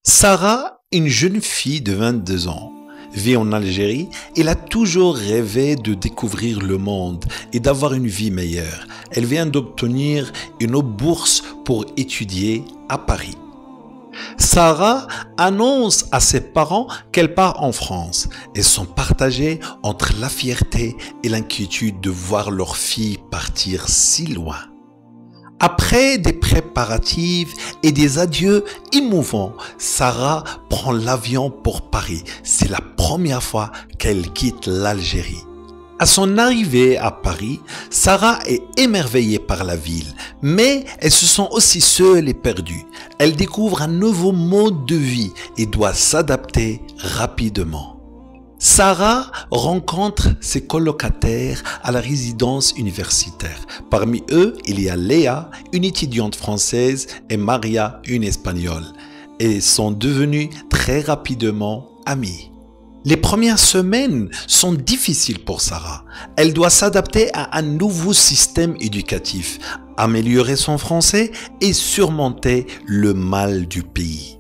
Sarah, une jeune fille de 22 ans, vit en Algérie. Elle a toujours rêvé de découvrir le monde et d'avoir une vie meilleure. Elle vient d'obtenir une bourse pour étudier à Paris. Sarah annonce à ses parents qu'elle part en France. Elles sont partagées entre la fierté et l'inquiétude de voir leur fille partir si loin. Après des préparatifs et des adieux émouvants, Sarah prend l'avion pour Paris. C'est la première fois qu'elle quitte l'Algérie. À son arrivée à Paris, Sarah est émerveillée par la ville, mais elle se sent aussi seule et perdue. Elle découvre un nouveau mode de vie et doit s'adapter rapidement. Sarah rencontre ses colocataires à la résidence universitaire. Parmi eux, il y a Léa, une étudiante française, et Maria, une espagnole. Et sont devenus très rapidement amis. Les premières semaines sont difficiles pour Sarah. Elle doit s'adapter à un nouveau système éducatif, améliorer son français et surmonter le mal du pays.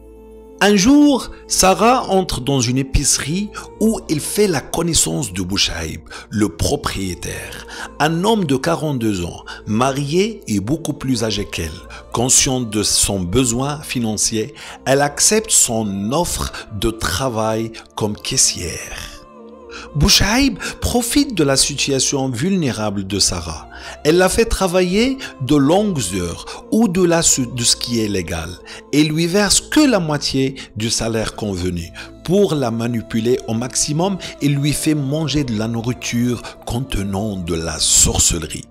Un jour, Sarah entre dans une épicerie où elle fait la connaissance de Bouchaïb, le propriétaire. Un homme de 42 ans, marié et beaucoup plus âgé qu'elle. Consciente de son besoin financier, elle accepte son offre de travail comme caissière. Bouchaïb profite de la situation vulnérable de Sarah. Elle la fait travailler de longues heures au-delà de ce qui est légal et lui verse que la moitié du salaire convenu. Pour la manipuler au maximum, il lui fait manger de la nourriture contenant de la sorcellerie.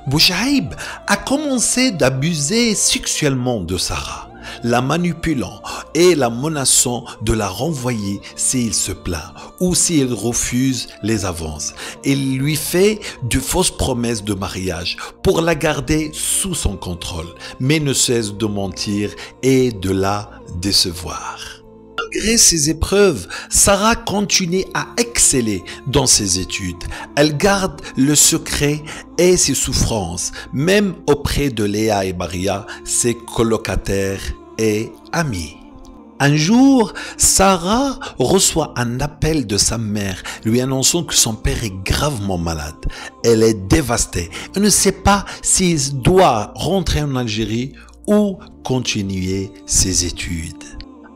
Bouchaïb a commencé d'abuser sexuellement de Sarah, la manipulant et la menaçant de la renvoyer s'il se plaint ou s'il refuse les avances. Il lui fait de fausses promesses de mariage pour la garder sous son contrôle, mais ne cesse de mentir et de la décevoir. Malgré ces épreuves, Sarah continue à exceller dans ses études. Elle garde le secret et ses souffrances, même auprès de Léa et Maria, ses colocataires et amis. Un jour, Sarah reçoit un appel de sa mère lui annonçant que son père est gravement malade. Elle est dévastée et ne sait pas s'il doit rentrer en Algérie ou continuer ses études.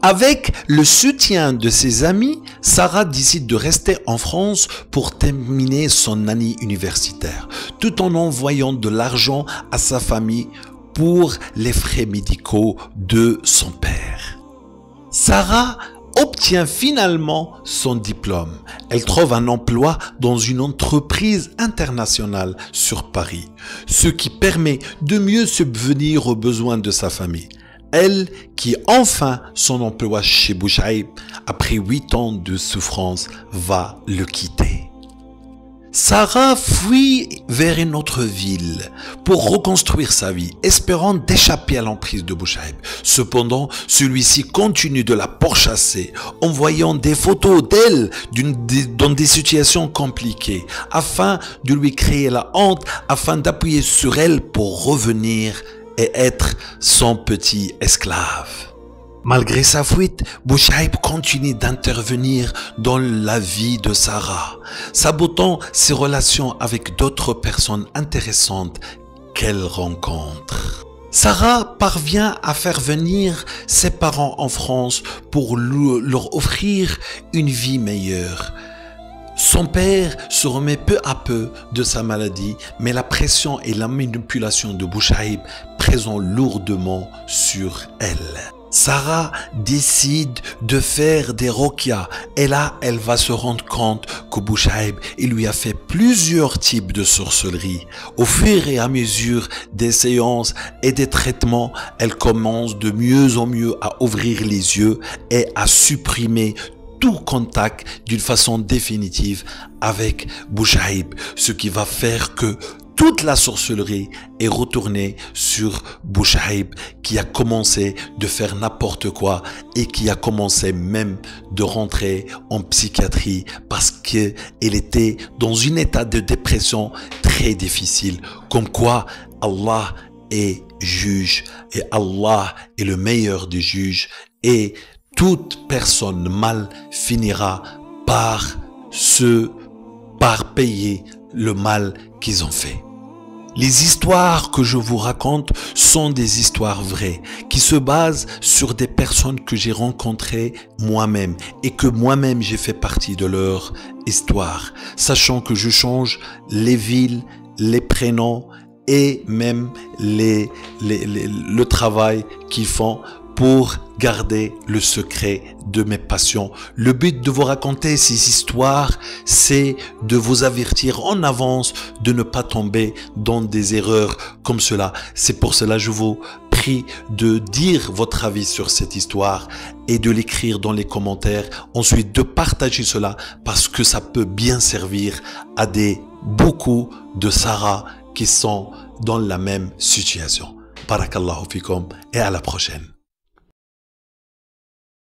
Avec le soutien de ses amis, Sarah décide de rester en France pour terminer son année universitaire, tout en envoyant de l'argent à sa famille pour les frais médicaux de son père. Sarah obtient finalement son diplôme. Elle trouve un emploi dans une entreprise internationale sur Paris, ce qui permet de mieux subvenir aux besoins de sa famille. Elle qui enfin son emploi chez Bouchaïb, après 8 ans de souffrance, va le quitter. Sarah fuit vers une autre ville pour reconstruire sa vie, espérant d'échapper à l'emprise de Bouchaïb. Cependant, celui-ci continue de la pourchasser, envoyant des photos d'elle dans des situations compliquées, afin de lui créer la honte, afin d'appuyer sur elle pour revenir et être son petit esclave. Malgré sa fuite, Bouchaïb continue d'intervenir dans la vie de Sarah, sabotant ses relations avec d'autres personnes intéressantes qu'elle rencontre. Sarah parvient à faire venir ses parents en France pour leur offrir une vie meilleure. Son père se remet peu à peu de sa maladie, mais la pression et la manipulation de Bouchaïb pèsent lourdement sur elle. Sarah décide de faire des roqias et là, elle va se rendre compte que Bouchaïb lui a fait plusieurs types de sorcellerie. Au fur et à mesure des séances et des traitements, elle commence de mieux en mieux à ouvrir les yeux et à supprimer tout contact d'une façon définitive avec Bouchaïb, ce qui va faire que toute la sorcellerie est retournée sur Bouchaïb, qui a commencé de faire n'importe quoi et qui a commencé même de rentrer en psychiatrie parce qu'elle était dans un état de dépression très difficile. Comme quoi Allah est juge et Allah est le meilleur des juges et toute personne mal finira par payer le mal qu'ils ont fait. Les histoires que je vous raconte sont des histoires vraies, qui se basent sur des personnes que j'ai rencontrées moi-même et que moi-même j'ai fait partie de leur histoire, sachant que je change les villes, les prénoms et même le travail qu'ils font pour garder le secret de mes passions. Le but de vous raconter ces histoires, c'est de vous avertir en avance de ne pas tomber dans des erreurs comme cela. C'est pour cela que je vous prie de dire votre avis sur cette histoire et de l'écrire dans les commentaires. Ensuite, de partager cela parce que ça peut bien servir à beaucoup de Sarah qui sont dans la même situation. Barakallahu fikum et à la prochaine.